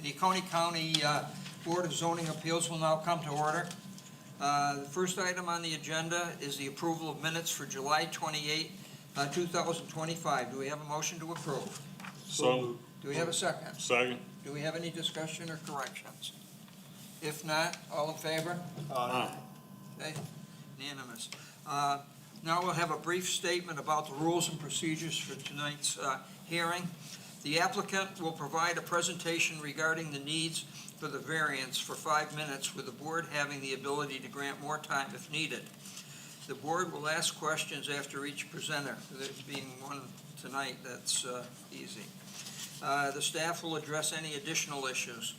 The Oconee County Board of Zoning Appeals will now come to order. The first item on the agenda is the approval of minutes for July 28, 2025. Do we have a motion to approve? So. Do we have a second? Second. Do we have any discussion or corrections? If not, all in favor? Aye. Okay, unanimous. Now we'll have a brief statement about the rules and procedures for tonight's hearing. The applicant will provide a presentation regarding the needs for the variance for 5 minutes, with the board having the ability to grant more time if needed. The board will ask questions after each presenter. There being one tonight, that's easy. The staff will address any additional issues.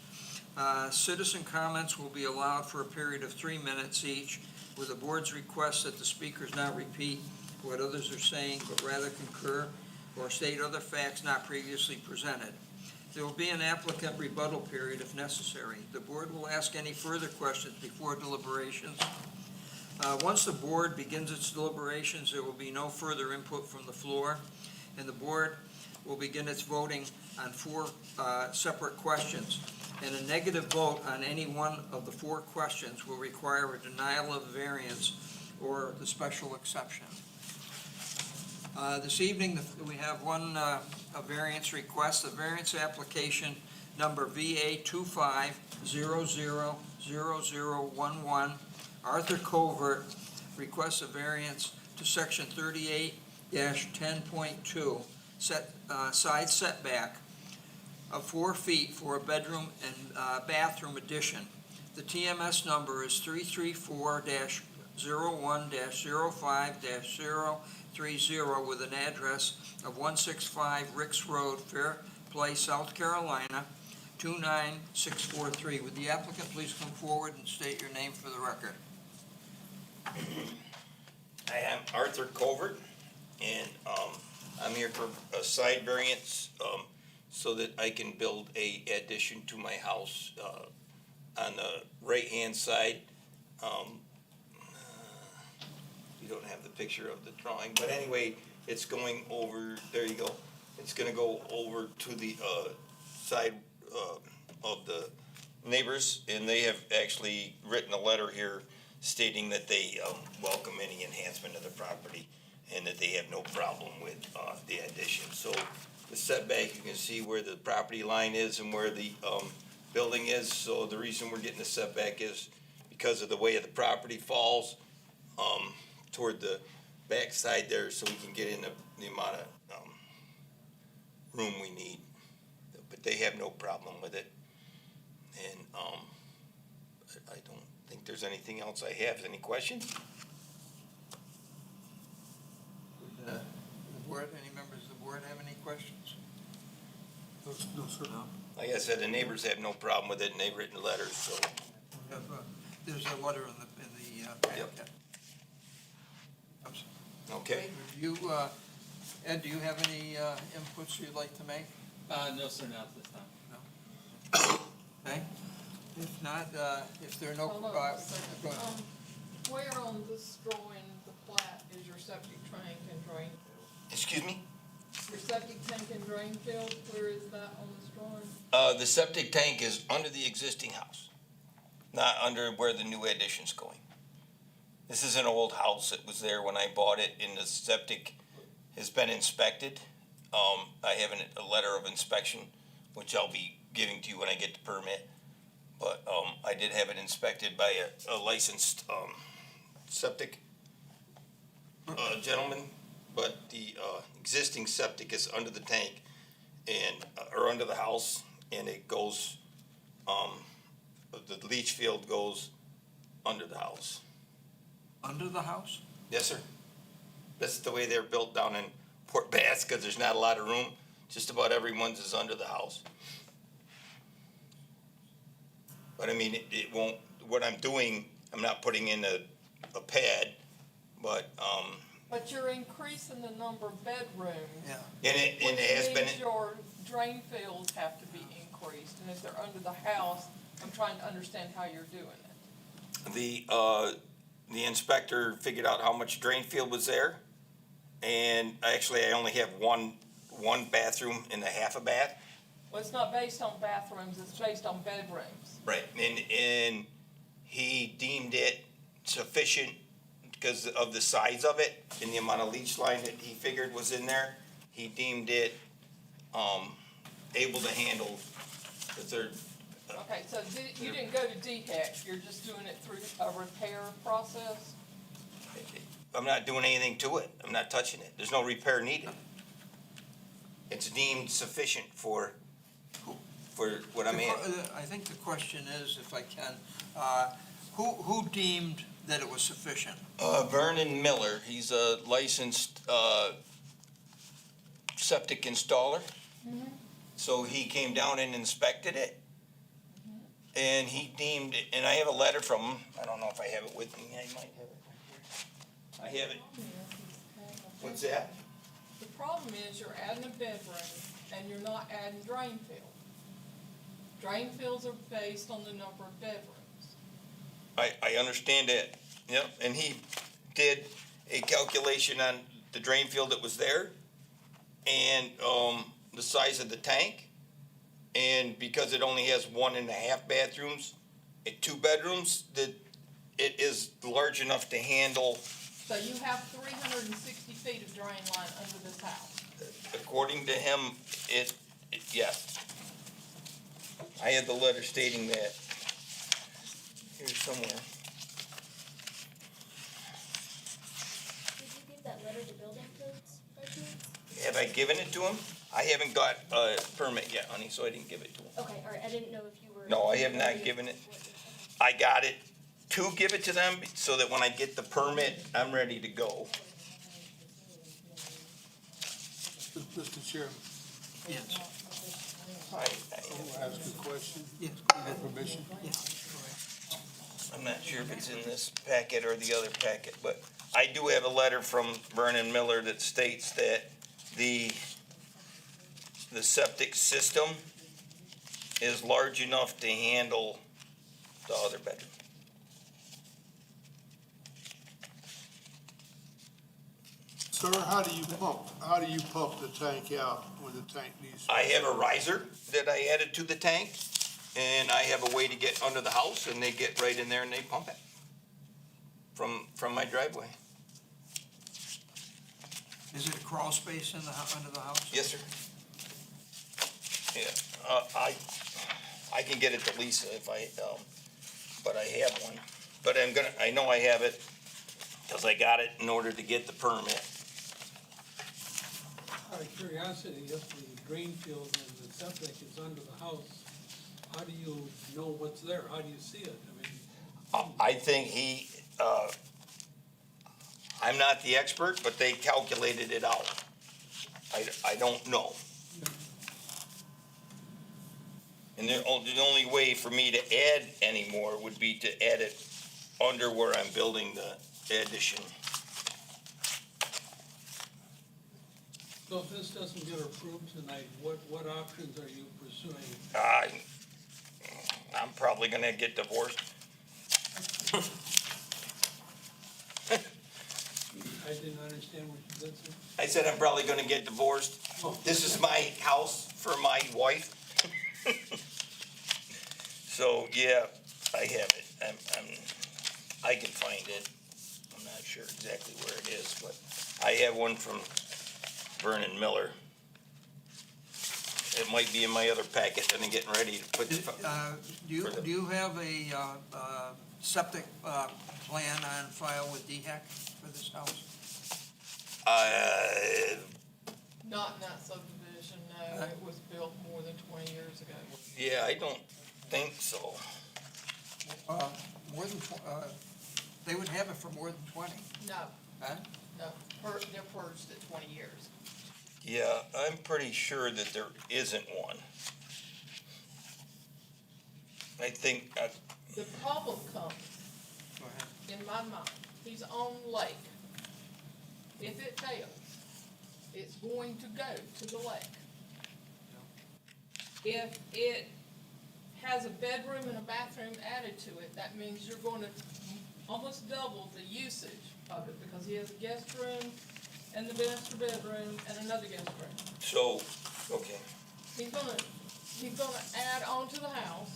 Citizen comments will be allowed for a period of 3 minutes each, with the board's request that the speakers not repeat what others are saying, but rather concur or state other facts not previously presented. There will be an applicant rebuttal period if necessary. The board will ask any further questions before deliberations. Once the board begins its deliberations, there will be no further input from the floor, and the board will begin its voting on 4 separate questions. And a negative vote on any one of the 4 questions will require a denial of variance or the special exception. This evening, we have one a variance request, the variance application number VA 25000011. Arthur Covert requests a variance to section 38-10.2, side setback of 4 feet for a bedroom and bathroom addition. The TMS number is 334-01-05-030 with an address of 165 Ricks Road, Fairplay, South Carolina, 29643. Would the applicant please come forward and state your name for the record? I am Arthur Covert, and I'm here for a side variance so that I can build a addition to my house on the right-hand side. You don't have the picture of the drawing, but anyway, it's going over, there you go. It's gonna go over to the side of the neighbors, and they have actually written a letter here stating that they welcome any enhancement of the property and that they have no problem with the addition. So the setback, you can see where the property line is and where the building is. So the reason we're getting the setback is because of the way the property falls toward the back side there, so we can get in the amount of room we need. But they have no problem with it. And I don't think there's anything else I have. Any questions? Would the board, any members of the board have any questions? No, sir. No. Like I said, the neighbors have no problem with it, and they've written letters, so. We have, there's a letter in the packet. Okay. You, Ed, do you have any inputs you'd like to make? No, sir, not at this time. Okay. If not, if there are no, Hold go on a second. ahead. Where on this drawing, the plat, is your septic tank and drain field? Excuse me? Your septic tank and drain field, where is that on this drawing? The septic tank is under the existing house, not under where the new addition's going. This is an old house that was there when I bought it, and the septic has been inspected. I have a letter of inspection, which I'll be giving to you when I get the permit. But I did have it inspected by a licensed septic gentleman. But the existing septic is under the tank and or under the house, and it goes. The leach field goes under the house. Under the house? Yes, sir. That's the way they're built down in Port Bass, because there's not a lot of room. Just about everyone's is under the house. But I mean, it won't, what I'm doing, I'm not putting in a pad, but, But you're increasing the number of bedrooms. Yeah. and it has Which been, means your drain fields have to be increased, and if they're under the house, I'm trying to understand how you're doing it. the inspector figured out how much drain field was there. And actually, I only have one bathroom and a half a bath. Well, it's not based on bathrooms, it's based on bedrooms. Right, and he deemed it sufficient because of the size of it and the amount of leach line that he figured was in there. He deemed it, able to handle the third. Okay, so you didn't go to DHEC, you're just doing it through a repair process? I'm not doing anything to it. I'm not touching it. There's no repair needed. It's deemed sufficient for what I'm in. I think the question is, if I can, who deemed that it was sufficient? Vernon Miller, he's a licensed, septic installer. So he came down and inspected it. And he deemed it, and I have a letter from him. I don't know if I have it with me. I might have it right here. I have it. What's that? The problem is you're adding a bedroom and you're not adding drain field. Drain fields are based on the number of bedrooms. I understand that, yep, and he did a calculation on the drain field that was there and, the size of the tank. And because it only has 1.5 bathrooms and 2 bedrooms, that it is large enough to handle, So you have 360 feet of drain line under this house. according to him, yes. I had the letter stating that. Here's somewhere. Did you give that letter to building codes by chance? Have I given it to him? I haven't got a permit yet, honey, so I didn't give it to him. Okay, all right, I didn't know if you were. No, I have not given it. I got it to give it to them so that when I get the permit, I'm ready to go. Mr. Chairman, Yes, I I'll ask a question, yes, with permission. yes. I'm not sure if it's in this packet or the other packet, but I do have a letter from Vernon Miller that states that the septic system is large enough to handle the other bedroom. Sir, how do you pump the tank out when the tank needs? I have a riser that I added to the tank, and I have a way to get under the house, and they get right in there and they pump it from my driveway. Is it a crawl space in under the house? Yes, sir. Yeah, I can get it to Lisa if but I have one. But I know I have it, because I got it in order to get the permit. Out of curiosity, if the drain field and the septic is under the house, how do you know what's there? How do you see it? I mean, I think I'm not the expert, but they calculated it out. I don't know. And the only way for me to add any more would be to add it under where I'm building the addition. so if this doesn't get approved tonight, what options are you pursuing? I'm probably gonna get divorced. I didn't understand what you said, sir. I said I'm probably gonna get divorced. This is my house for my wife. So, yeah, I have it. I can find it. I'm not sure exactly where it is, but I have one from Vernon Miller. It might be in my other packet that I'm getting ready to put. Do you have a septic plan on file with DHEC for this house? Not in that subdivision, no, it was built more than 20 years ago. Yeah, I don't think so. More than, they would have it for more than 20, No, huh? no, they're purged at 20 years. Yeah, I'm pretty sure that there isn't one. I think, The problem comes, Go ahead. in my mind, he's on lake. If it fails, it's going to go to the lake. If it has a bedroom and a bathroom added to it, that means you're going to almost double the usage of it, because he has a guest room and the master bedroom and another guest room. so, okay. He's gonna he's gonna add on to the house,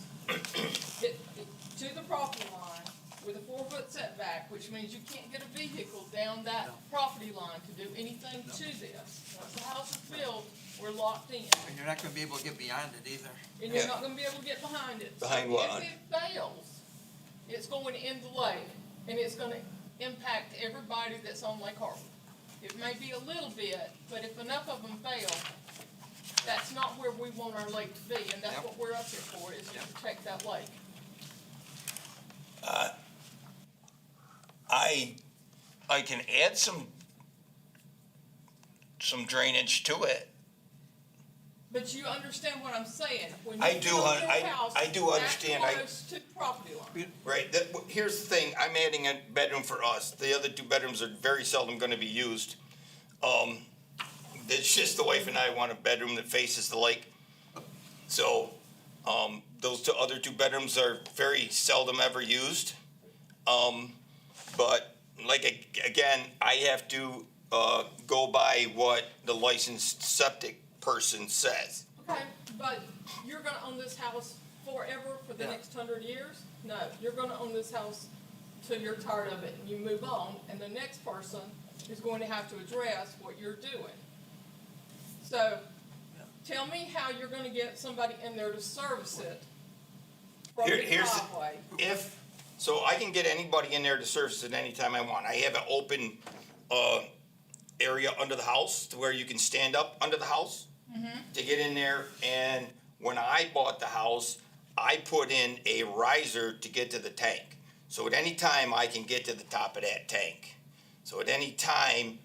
to the property line with a 4-foot setback, which means you can't get a vehicle down that property line to do anything to this. Once the house is built, we're locked in, And you're not gonna be able to get beyond it either. and you're Yeah. not gonna be able to get behind it. So Behind what? If it fails, it's going in the lake, and it's gonna impact everybody that's on Lake Harbor. It may be a little bit, but if enough of them fail, that's not where we want our lake to be, and that's Yep. what we're up here for, is to Yep. protect that lake. I can add some drainage to it. But you understand what I'm saying? When I you do build un- your I- house I do that understand. close to the property line. Right, here's the thing, I'm adding a bedroom for us, the other 2 bedrooms are very seldom gonna be used. It's just the wife and I want a bedroom that faces the lake. So, those other 2 bedrooms are very seldom ever used. But, like, again, I have to, go by what the licensed septic person says. Okay, but you're gonna own this house forever for the Yeah. next 100 years? No, you're gonna own this house till you're tired of it and you move on, and the next person is going to have to address what you're doing. So, tell me how you're gonna get somebody in there to service it from the Here's the- driveway. So I can get anybody in there to service it anytime I want. I have an open, area under the house to where you can stand up under the house to get in there. And when I bought the house, I put in a riser to get to the tank. So at any time, I can get to the top of that tank. So at any time,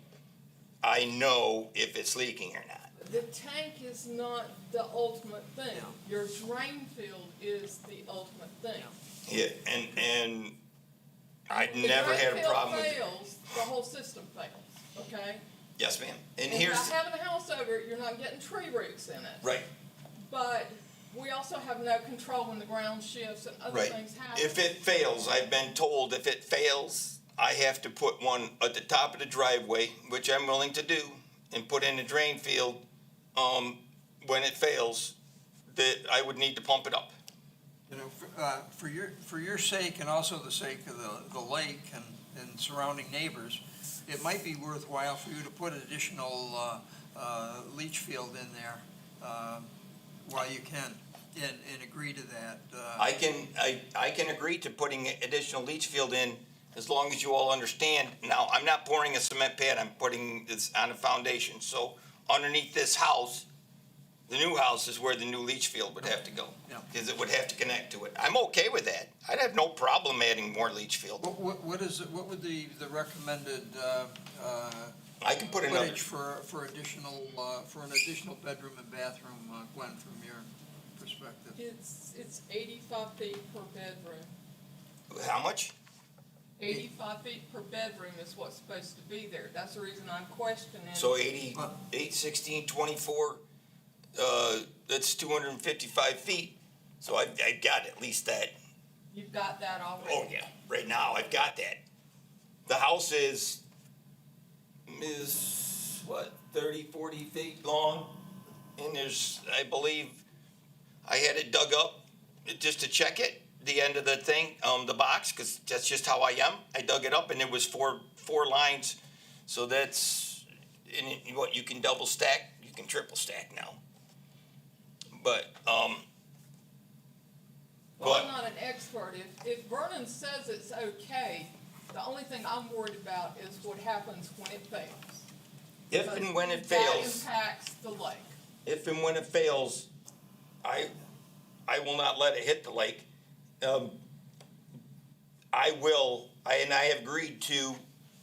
I know if it's leaking or not. The tank is not the ultimate thing. Your drain field is the ultimate thing. Yeah, and I If the never had a drain problem field with it. fails, the whole system fails, okay? Yes, ma'am. And And here's, by having a house over it, you're not getting tree roots in it. right. But we also have no control when the ground shifts and other Right. things happen. If it fails, I've been told if it fails, I have to put one at the top of the driveway, which I'm willing to do, and put in a drain field, when it fails, that I would need to pump it up. You know, for your sake and also the sake of the lake and surrounding neighbors, it might be worthwhile for you to put an additional, leach field in there, while you can, and agree to that. I can agree to putting additional leach field in as long as you all understand. Now, I'm not pouring a cement pad, I'm putting this on a foundation, so underneath this house, the new house is where the new leach field would have to go. Yeah. Because it would have to connect to it. I'm okay with that. I'd have no problem adding more leach field. What would the recommended, I can put another, footage for an additional bedroom and bathroom, Gwen, from your perspective? It's 85 feet per bedroom. how much? 85 feet per bedroom is what's supposed to be there. That's the reason I'm questioning. So 88, 16, 24, that's 255 feet. So I've got at least that. You've got that already. Oh, yeah, right now, I've got that. The house is what, 30, 40 feet long? And there's, I believe, I had it dug up just to check it, the end of the thing, the box, because that's just how I am. I dug it up and it was four lines. So that's, and what, you can double stack, you can triple stack now. But, Well, but- I'm not an expert. If Vernon says it's okay, the only thing I'm worried about is what happens when it fails. if and when it That fails. impacts the lake. If and when it fails, I will not let it hit the lake. And I have agreed to,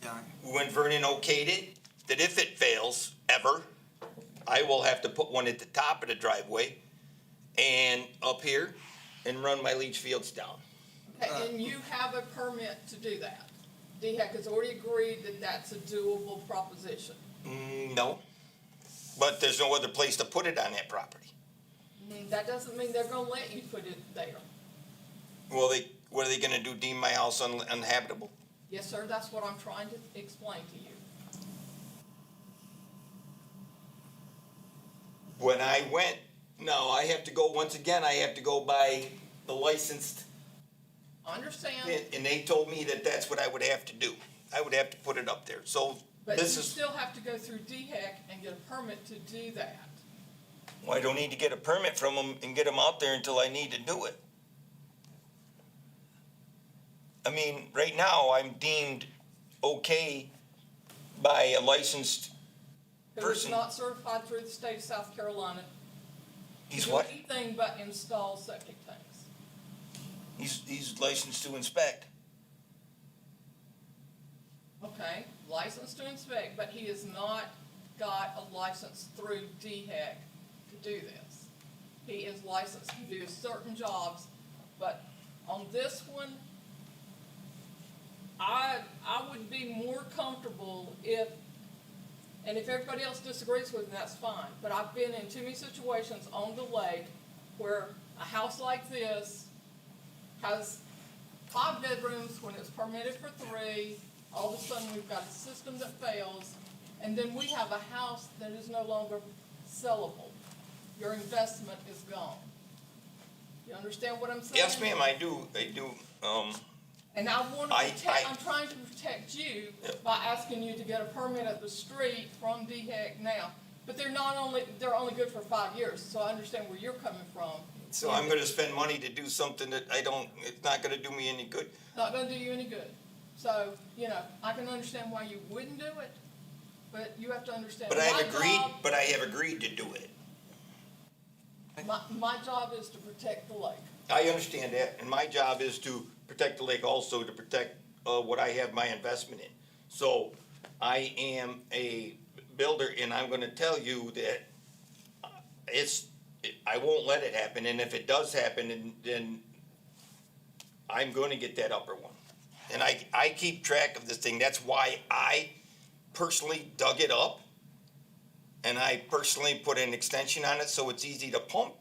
Yeah, when Vernon okayed it, that if it fails, ever, I will have to put one at the top of the driveway and up here and run my leach fields down. Okay, and you have a permit to do that. DHEC has already agreed that that's a doable proposition. No, but there's no other place to put it on that property. That doesn't mean they're gonna let you put it there. Well, what are they gonna do, deem my house uninhabitable? Yes, sir, that's what I'm trying to explain to you. When I went No, I have to go, once again, I have to go by the licensed, Understand, and they told me that that's what I would have to do. I would have to put it up there, so but you this is, still have to go through DHEC and get a permit to do that. well, I don't need to get a permit from them and get them out there until I need to do it. I mean, right now, I'm deemed okay by a licensed Who is person. not certified through the state of South Carolina. to He's do what? Anything but install septic tanks. He's licensed to inspect. Okay, licensed to inspect, but he has not got a license through DHEC to do this. He is licensed to do certain jobs, but on this one, I would be more comfortable if, and if everybody else disagrees with me, that's fine, but I've been in too many situations on the lake where a house like this has 5 bedrooms when it's permitted for 3, all of a sudden we've got a system that fails, and then we have a house that is no longer sellable. Your investment is gone. You understand what I'm saying? Yes, ma'am, I do, And I want to I- protect, I'm trying to protect you Yep. by asking you to get a permit at the street from DHEC now. But they're only good for 5 years, so I understand where you're coming from. so I'm gonna spend money to do something that it's not gonna do me any good. Not gonna do you any good. So, I can understand why you wouldn't do it, but you have to understand. But I have my agreed to do it. job- My job is to protect the lake. I understand that, and my job is to protect the lake also, to protect, what I have my investment in. So, I am a builder, and I'm gonna tell you that I won't let it happen, and if it does happen, then I'm gonna get that upper one. And I keep track of this thing, that's why I personally dug it up, and I personally put an extension on it so it's easy to pump.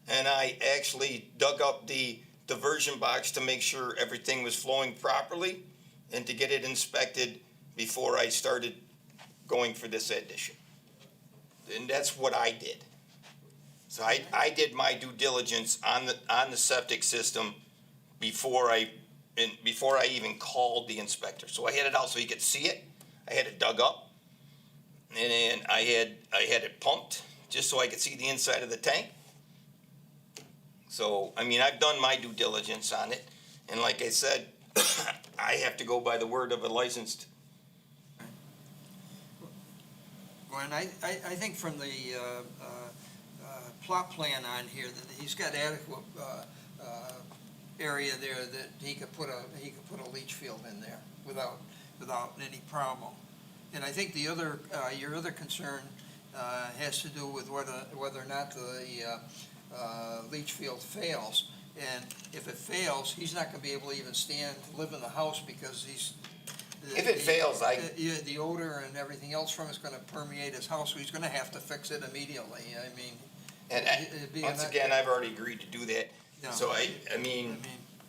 And I actually dug up the diversion box to make sure everything was flowing properly and to get it inspected before I started going for this addition. And that's what I did. So I did my due diligence on the septic system before I even called the inspector. So I had it out so you could see it. I had it dug up. And then I had it pumped just so I could see the inside of the tank. So, I mean, I've done my due diligence on it, and like I said, I have to go by the word of a licensed. Gwen, I think from the plot plan on here, that he's got adequate area there that he could put a leach field in there without any problem. And I think the other, your other concern has to do with whether or not the leach field fails. And if it fails, he's not gonna be able to even live in the house because If it fails, the odor and everything else from it's gonna permeate his house, so he's gonna have to fix it immediately. I mean, And it'd be once an- again, I've already agreed to do that. No. So I mean,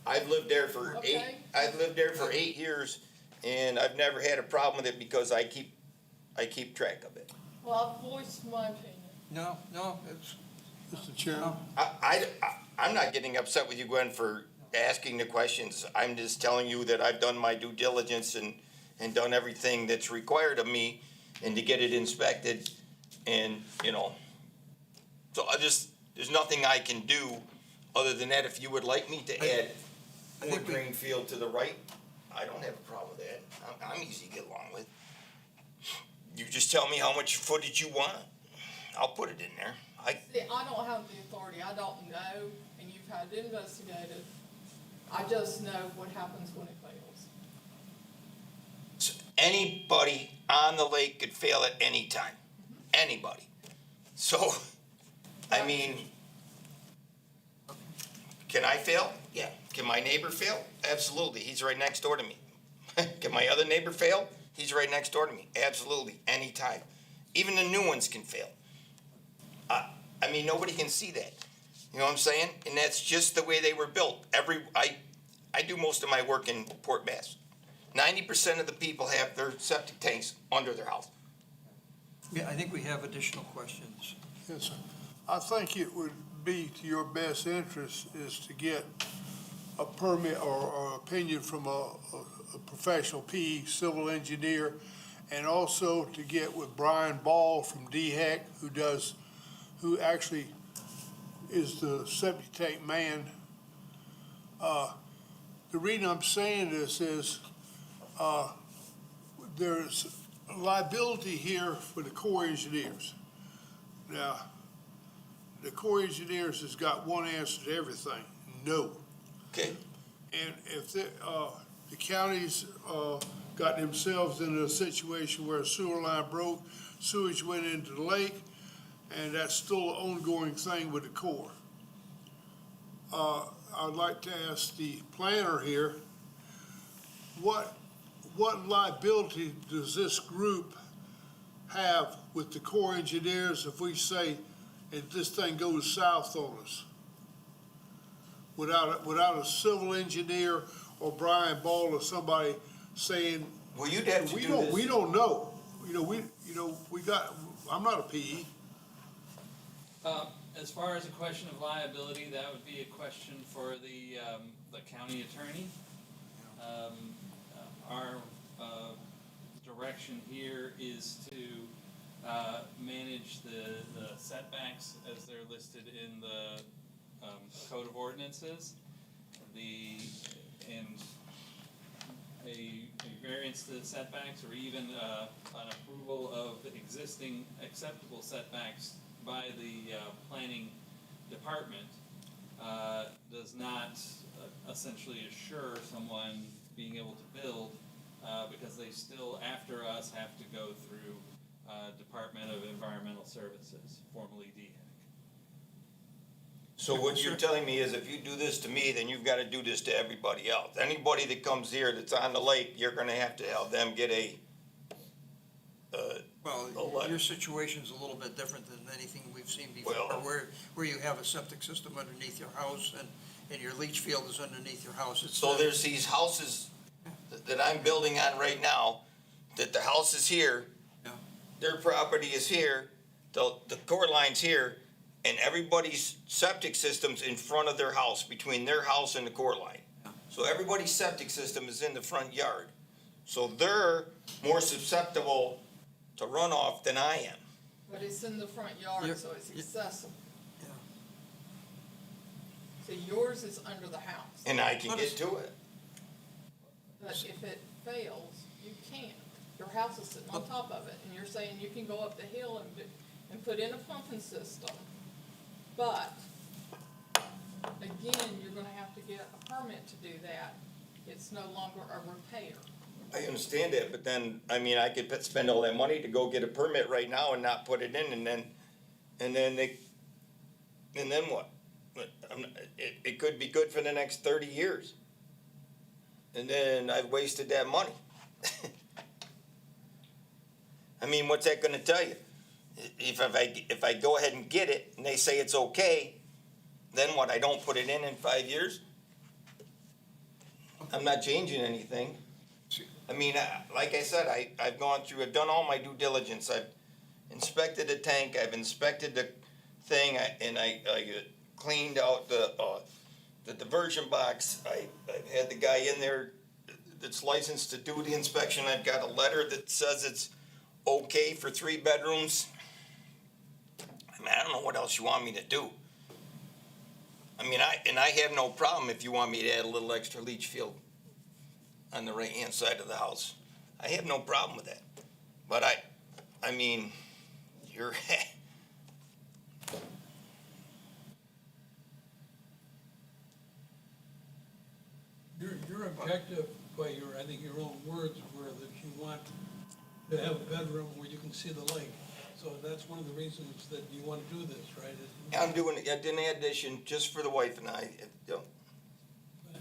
I've lived there for Okay. 8 years, and I've never had a problem with it because I keep track of it. Well, I've voiced my opinion. no, it's, Mr. Chairman, I'm not getting upset with you, Gwen, for asking the questions. I'm just telling you that I've done my due diligence and done everything that's required of me and to get it inspected and, so there's nothing I can do other than that. If you would like me to add more think we- drain field to the right, I don't have a problem with that. I'm easy to get along with. You just tell me how much footage you want. I'll put it in there. See, I don't have the authority, I don't know, and you've had it investigated. I just know what happens when it fails. Anybody on the lake could fail at any time. Anybody. So, I mean, can I fail? Yeah. Can my neighbor fail? Absolutely. He's right next door to me. Can my other neighbor fail? He's right next door to me. Absolutely. Anytime. Even the new ones can fail. I mean, nobody can see that. You know what I'm saying? And that's just the way they were built. I do most of my work in Port Bass. 90% of the people have their septic tanks under their house. yeah, I think we have additional questions. yes, sir. I think it would be to your best interest is to get a permit or opinion from a professional PE civil engineer, and also to get with Brian Ball from DHEC, who actually is the septic tank man. The reason I'm saying this is, there's liability here for the Corps of Engineers. Now, the Corps of Engineers has got one answer to everything: no. Okay, And if the counties, got themselves into a situation where a sewer line broke, sewage went into the lake, and that's still an ongoing thing with the Corps. I'd like to ask the planner here, what liability does this group have with the Corps engineers if we say, if this thing goes south on us? Without a civil engineer or Brian Ball or somebody saying, well, you'd have to we do don't, we this, don't know. I'm not a PE. As far as a question of liability, that would be a question for the county attorney. Our direction here is to manage the setbacks as they're listed in the Code of Ordinances. And a variance to the setbacks, or even an approval of existing acceptable setbacks by the planning department does not essentially assure someone being able to build, because they still, after us, have to go through Department of Environmental Services, formerly DHEC. so what you're telling me is if you do this to me, then you've gotta do this to everybody else. Anybody that comes here that's on the lake, you're gonna have to have them get Well, letter. your situation's a little bit different than anything we've seen before, Well- where you have a septic system underneath your house and your leach field is underneath your house. It's So there's these houses that I'm building on right now, that the house is here, Yeah. their property is here, the core line's here, and everybody's septic system's in front of their house, between their house and the core line. So everybody's septic system is in the front yard. So they're more susceptible to runoff than I am. But it's in the front You're- yard, so it's accessible. Yeah. So yours is under the house. And I can get to it. But if it fails, you can't. Your house is sitting on top of it, and you're saying you can go up the hill and put in a pumping system. But, again, you're gonna have to get a permit to do that. It's no longer a repair. I understand that, but then, I mean, I could spend all that money to go get a permit right now and not put it in, and then what? But it could be good for the next 30 years. And then I've wasted that money. I mean, what's that gonna tell you? If I go ahead and get it and they say it's okay, then what, I don't put it in 5 years? I'm not changing anything. I mean, like I said, I've I've done all my due diligence. I've inspected the tank, I've inspected the thing, and I cleaned out the diversion box. I've had the guy in there that's licensed to do the inspection. I've got a letter that says it's okay for 3 bedrooms. I mean, I don't know what else you want me to do. I mean, I have no problem if you want me to add a little extra leach field on the right-hand side of the house. I have no problem with that. But I mean, you're, Your objective, by I think your own words were that you want to have a bedroom where you can see the lake. So that's one of the reasons that you want to do this, right? I'm doing it, I did an addition just for the wife and I, you know.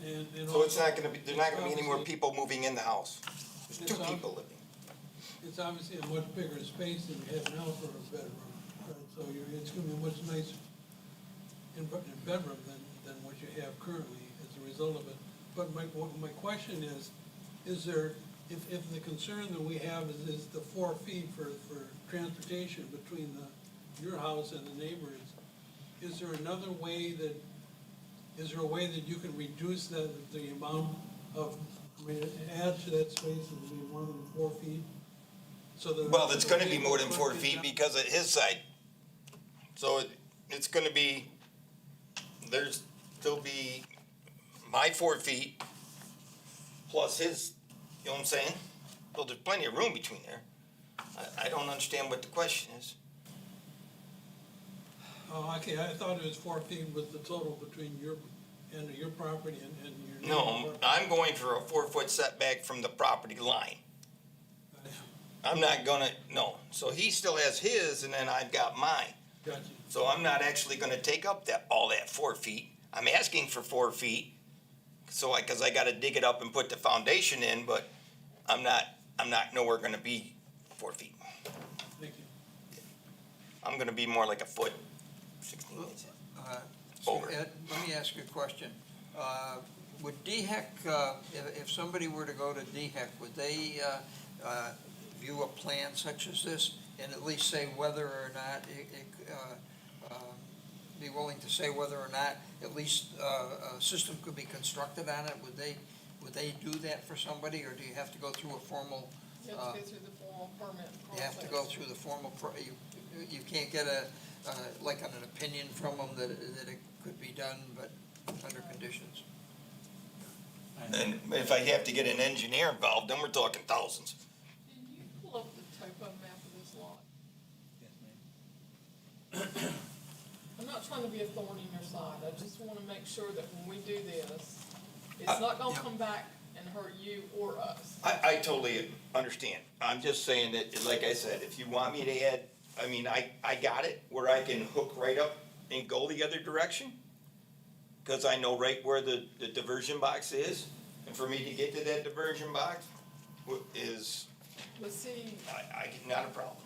And So it's also, not gonna be, there's not gonna be any more obviously- people moving in the house. There's 2 It's people living. It's obviously a much bigger space than you have now for a bedroom, right? So it's gonna be a much nicer bedroom than what you have currently as a result of it. But my question is there, if the concern that we have is the 4 feet for transportation between your house and the neighbors, is there another way that, is there a way that you can reduce the amount of, I mean, add to that space and be more than 4 feet? So that. Well, it's gonna be more than 4 feet because of his side. So it's gonna be, there's, there'll be my 4 feet plus his, you know what I'm saying? Well, there's plenty of room between there. I don't understand what the question is. Oh, okay, I thought it was 4 feet was the total between your, and your property and your. No, neighbor's property. I'm going for a 4-foot setback from the property line. I'm not gonna, no. So he still has his and then I've got mine. Gotcha. So I'm not actually gonna take up that, all that 4 feet. I'm asking for 4 feet. So cause I gotta dig it up and put the foundation in, but I'm not nowhere gonna be 4 feet. Thank you. I'm gonna be more like a foot, 16 inches. So Over. Ed, let me ask you a question. Would DHEC, if somebody were to go to DHEC, would they view a plan such as this and at least say whether or not, be willing to say whether or not at least a system could be constructed on it? Would they do that for somebody, or do you have to go through a formal? You have to go through the formal permit process. You have to go through the formal, you can't get like an opinion from them that it could be done, but under conditions. And if I have to get an engineer involved, then we're talking thousands. Can you pull up the topo map of this lot? I'm not trying to be a thorn in your side, I just wanna make sure that when we do this, it's not gonna yeah. come back and hurt you or us. I totally understand. I'm just saying that, like I said, if you want me to add, I mean, I got it where I can hook right up and go the other direction. Cause I know right where the diversion box is, and for me to get to that diversion box is, But see, not a problem.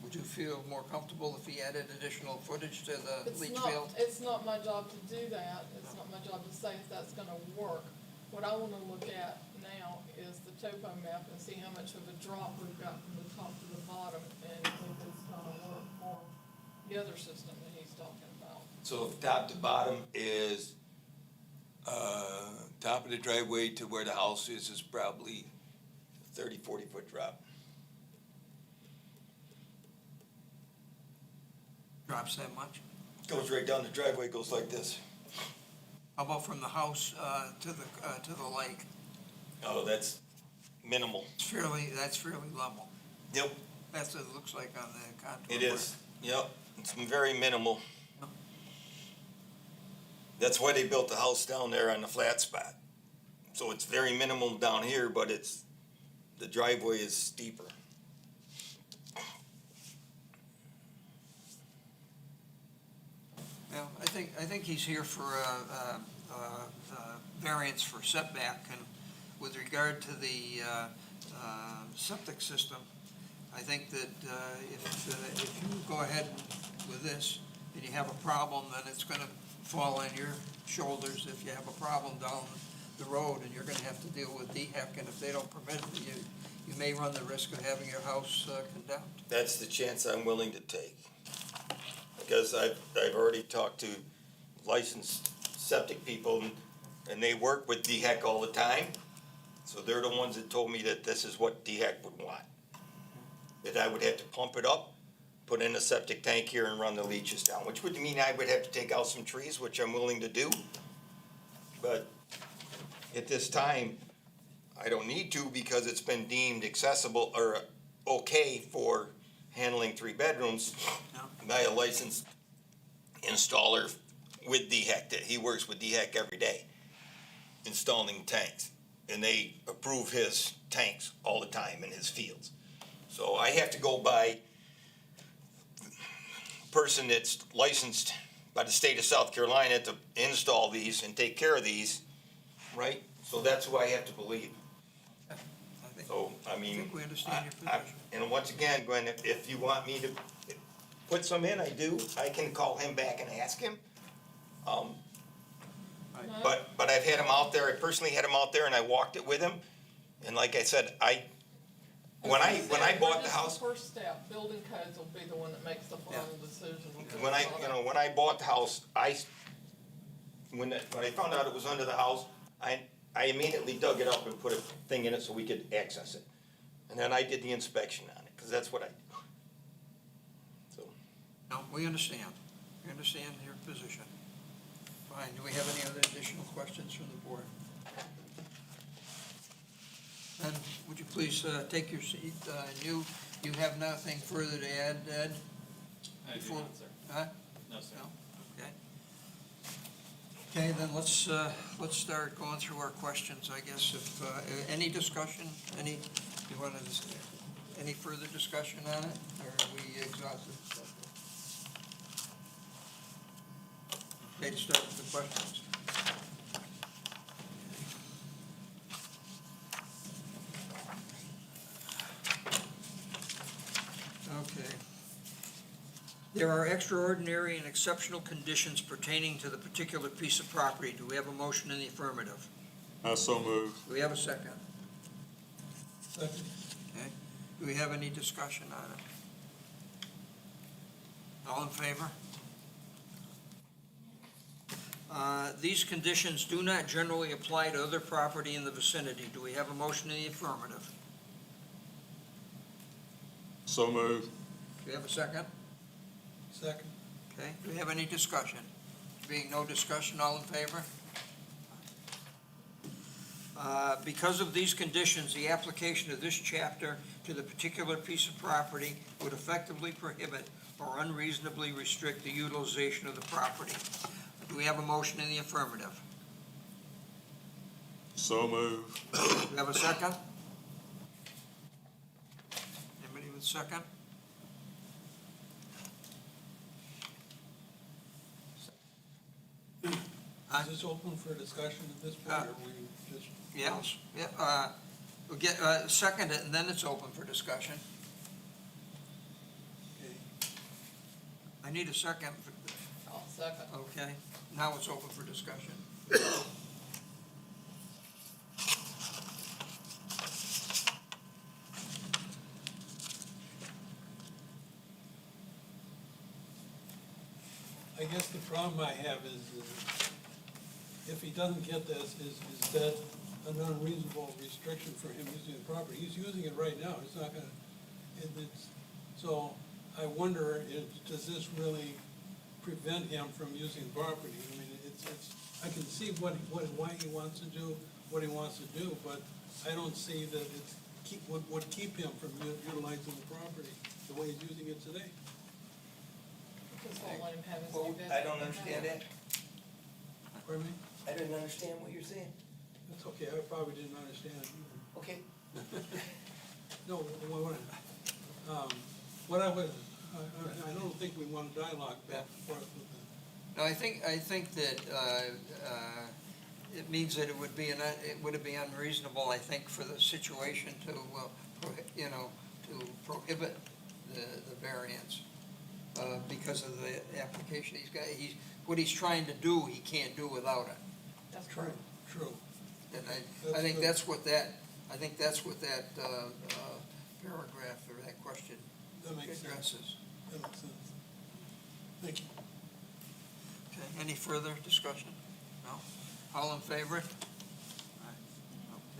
Would you feel more comfortable if he added additional footage to the leach field? it's not my job to do that, it's not my job to say if that's gonna work. What I wanna look at now is the topo map and see how much of a drop we've got from the top to the bottom, and if it's gonna work for the other system that he's talking about. So if top to bottom is, top of the driveway to where the house is probably 30-40 foot drop. Drops that much? Goes right down the driveway, goes like this. How about from the house to the lake? Oh, that's minimal. That's fairly level. Yep. That's what it looks like on the contour. It is, yep, it's very minimal. That's why they built the house down there on the flat spot. So it's very minimal down here, but the driveway is steeper. Well, I think he's here for variance for setback, and with regard to the septic system, I think that if you go ahead with this and you have a problem, then it's gonna fall on your shoulders if you have a problem down the road, and you're gonna have to deal with DHEC, and if they don't permit it, you may run the risk of having your house condemned. That's the chance I'm willing to take. Because I've already talked to licensed septic people, and they work with DHEC all the time. So they're the ones that told me that this is what DHEC would want. That I would have to pump it up, put in a septic tank here and run the leaches down, which would mean I would have to take out some trees, which I'm willing to do. But at this time, I don't need to because it's been deemed accessible or okay for handling 3 bedrooms by a licensed installer with DHEC, that he works with DHEC every day, installing tanks. And they approve his tanks all the time in his fields. So I have to go by person that's licensed by the state of South Carolina to install these and take care of these, right? So that's who I have to believe. I think- So, I mean. I think we understand your I- position. And once again, Gwen, if you want me to put some in, I do. I can call him back and ask him. No? But I've had him out there, I personally had him out there and I walked it with him. And like I said, When I bought the Just house, First step, building codes will be the one that makes the final decision. when I bought the house, when I found out it was under the house, I immediately dug it up and put a thing in it so we could access it. And then I did the inspection on it, because that's what I do. So, No, we understand. We understand your position. Fine, do we have any other additional questions from the board? Then, would you please take your seat? You have nothing further to add, Ed? I do Before- not, sir. Huh? No, sir. No? Okay. Okay, then let's start going through our questions, I guess. If, any discussion, any further discussion on it, or are we exhausted? Okay, to start with the questions. Okay. There are extraordinary and exceptional conditions pertaining to the particular piece of property. Do we have a motion in the affirmative? I so move. Do we have a second? Second. Okay. Do we have any discussion on it? All in favor? These conditions do not generally apply to other property in the vicinity. Do we have a motion in the affirmative? So move. Do we have a second? Second. Okay. Do we have any discussion? Being no discussion, all in favor? Because of these conditions, the application of this chapter to the particular piece of property would effectively prohibit or unreasonably restrict the utilization of the property. Do we have a motion in the affirmative? So move. Do we have a second? Anybody with a second? Is this open for discussion at this point, or we just? Yes, yeah, we'll get, second it, and then it's open for discussion. Okay. I need a second. I'll second. Okay, now it's open for discussion. I guess the problem I have is, if he doesn't get this, is that an unreasonable restriction for him using the property? He's using it right now, it's not gonna, so I wonder, does this really prevent him from using the property? I mean, I can see why he wants to do what he wants to do, but I don't see that would keep him from utilizing the property the way he's using it today. Just won't let him have his well, event. I don't understand that. Pardon me? I didn't understand what you're saying. That's okay, I probably didn't understand it either. Okay. No, what I would, I don't think we want to dialogue back and forth with them. No, I think that, it means that it would be unreasonable, I think, for the situation to, to prohibit the variance, because of the application what he's trying to do, he can't do without it. That's True, true. And I think that's what that paragraph or that question That makes sense. addresses. That makes sense. Thank you. Okay, any further discussion? No? All in favor?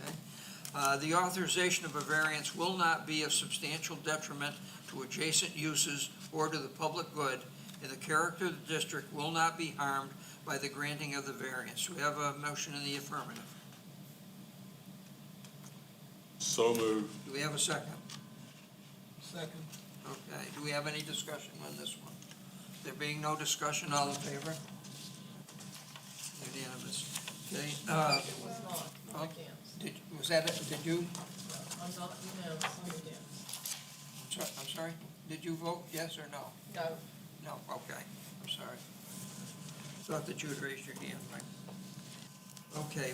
Okay. The authorization of a variance will not be of substantial detriment to adjacent uses or to the public good, and the character of the district will not be harmed by the granting of the variance. We have a motion in the affirmative. So move. Do we have a second? Second. Okay, do we have any discussion on this one? There being no discussion, all in favor? Unanimous. Okay, It was not, I'm oh, against. was that it? Did you, I'm not unanimous, I'm against. I'm sorry, did you vote yes or no? No, No, okay, I'm sorry. Thought that you had raised your hand, Mike. Okay,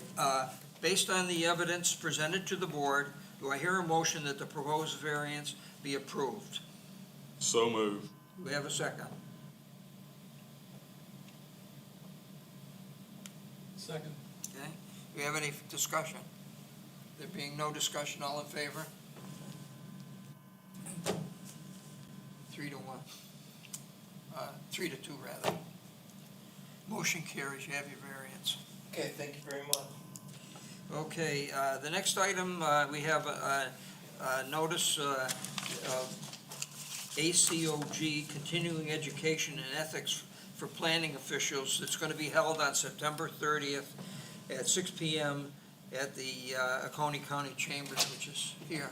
based on the evidence presented to the board, do I hear a motion that the proposed variance be approved? So move. Do we have a second? Second. Okay, do we have any discussion? There being no discussion, all in favor? 3-1. 3-2, rather. Motion carries, you have your variance. Okay, thank you very much. Okay, the next item, we have a notice of ACOG, Continuing Education and Ethics for Planning Officials. It's going to be held on September 30th at 6 PM at the Oconee County Chambers, which is here.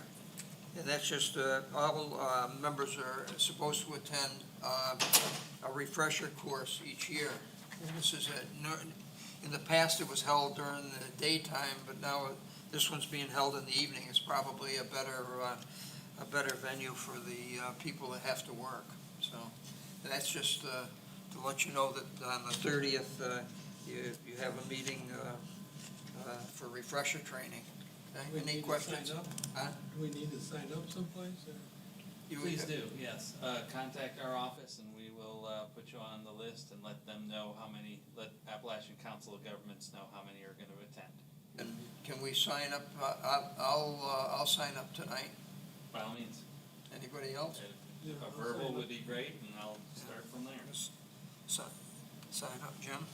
And that's just, all members are supposed to attend a refresher course each year. And this is in the past, it was held during the daytime, but now this one's being held in the evening. It's probably a better venue for the people that have to work. So that's just to let you know that on the 30th, you have a meeting for refresher training. Do Okay? we Any need to questions? sign up? Huh? Do we need to sign up someplace, or? You- Please do, yes. Contact our office and we will put you on the list and let them know let Appalachian Council of Governments know how many are going to attend. And can we sign up? I'll sign up tonight. By all means, Anybody else? Yeah, a I'll verbal sign up. would be great and I'll start from there. Sign up, Jim.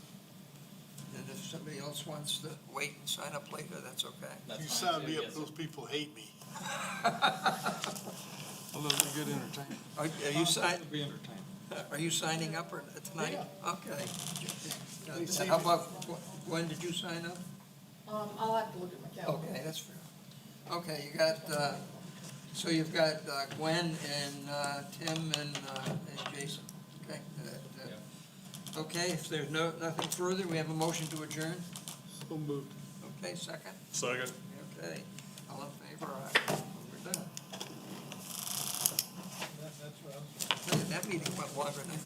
And if somebody else wants to wait and sign up later, that's okay. That's You fine, sign too, me up, yes, those sir. people hate me. A little bit good entertainment. Are you Be entertained. Are you signing up or tonight? Yeah. Okay. They say How that- about, when did you sign up? I'll have to look at my calendar. Okay, that's fair. Okay, you got, so you've got Gwen and Tim and Jason, okay? Okay, if there's nothing further, we have a motion to adjourn. So moved. Okay, second? Second. Okay, all in favor? Aye. We're done. That's what I was. That meeting went longer than.